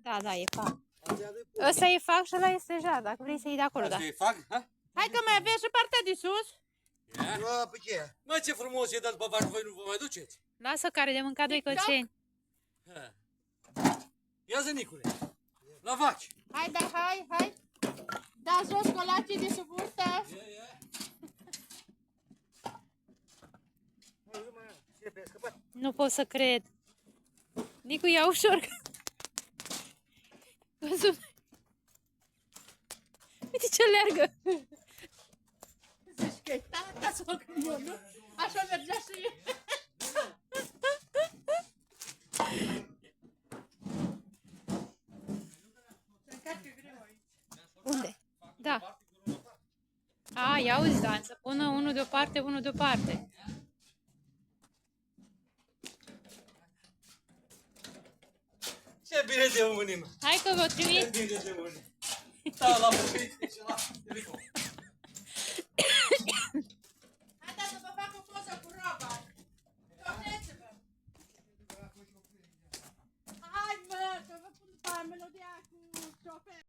Da, da, e fac. Ăsta e fac și ăla este jar, dacă vrei să iei de acolo, da. Asta e fac, ha? Hai că mai aveți și partea de sus. Ia. Pe ce? Mă, ce frumos e dat băbaș, voi nu vă mai duceți? Lasă care de mâncat doi cățeni. Ha. Ia zi, Nicule, la vaci. Hai, dar hai. Da jos colacii de sub burtă. Nu pot să cred. Nicu, ia ușor. Uite ce leargă. Zici că e tata sau că eu, nu? Așa mergea și eu. Unde? Da. A, ia uzi, Dan, să pună unul deoparte, unul deoparte. Ce bine de unim. Hai că vă Ce trimit. bine de unim. Da, la bucăit și la telefon. Hai, da, să vă fac o poză cu roba. Torneți-vă. Hai, mă, că vă pun melodia cu șofer.